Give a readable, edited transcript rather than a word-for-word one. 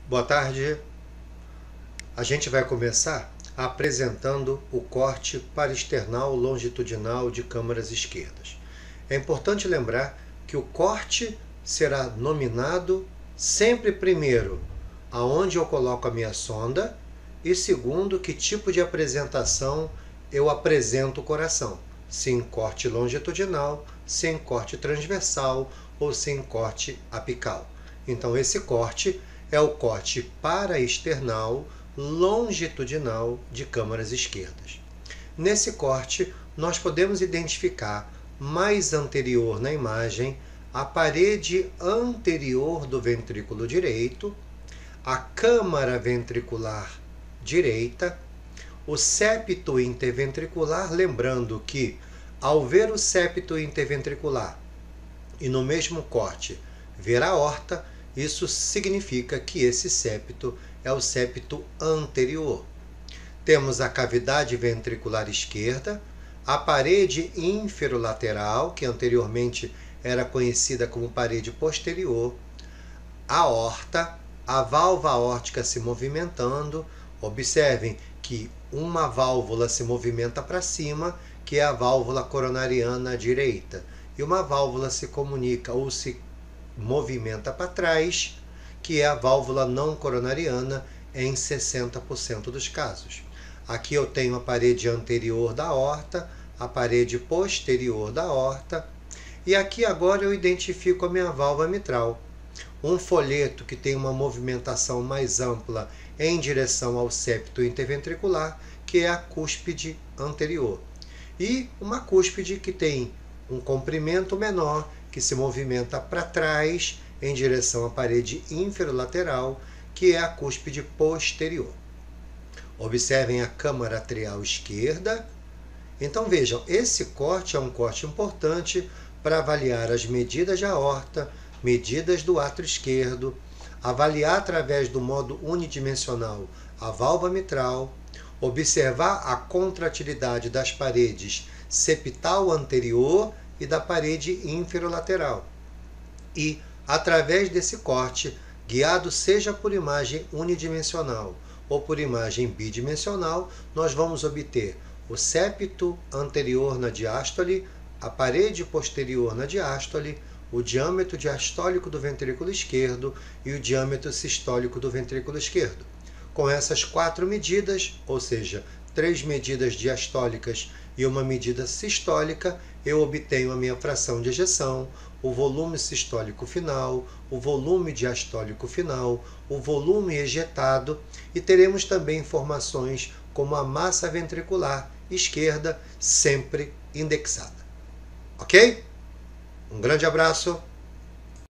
Boa tarde. A gente vai começar apresentando o corte parasternal longitudinal de câmaras esquerdas. É importante lembrar que o corte será nominado sempre primeiro aonde eu coloco a minha sonda e segundo que tipo de apresentação eu apresento o coração, se em corte longitudinal, se em corte transversal ou se em corte apical. Então esse corte é o corte paraesternal longitudinal de câmaras esquerdas. Nesse corte, nós podemos identificar mais anterior na imagem a parede anterior do ventrículo direito, a câmara ventricular direita, o septo interventricular, lembrando que ao ver o septo interventricular e no mesmo corte ver a aorta, isso significa que esse septo é o septo anterior. Temos a cavidade ventricular esquerda, a parede inferolateral, que anteriormente era conhecida como parede posterior, a aorta, a válvula aórtica se movimentando. Observem que uma válvula se movimenta para cima, que é a válvula coronariana direita, e uma válvula se comunica ou se movimenta para trás, que é a válvula não coronariana em 60% dos casos. Aqui eu tenho a parede anterior da aorta, a parede posterior da aorta, e aqui agora eu identifico a minha válvula mitral. Um folheto que tem uma movimentação mais ampla em direção ao septo interventricular, que é a cúspide anterior. E uma cúspide que tem um comprimento menor, que se movimenta para trás em direção à parede inferolateral, que é a cúspide posterior. Observem a câmara atrial esquerda. Então vejam, esse corte é um corte importante para avaliar as medidas de aorta, medidas do átrio esquerdo, avaliar através do modo unidimensional a válvula mitral, observar a contratilidade das paredes septal anterior e da parede inferolateral. E, através desse corte, guiado seja por imagem unidimensional ou por imagem bidimensional, nós vamos obter o septo anterior na diástole, a parede posterior na diástole, o diâmetro diastólico do ventrículo esquerdo e o diâmetro sistólico do ventrículo esquerdo. Com essas 4 medidas, ou seja, 3 medidas diastólicas e uma medida sistólica, eu obtenho a minha fração de ejeção, o volume sistólico final, o volume diastólico final, o volume ejetado, e teremos também informações como a massa ventricular esquerda sempre indexada. Ok? Um grande abraço.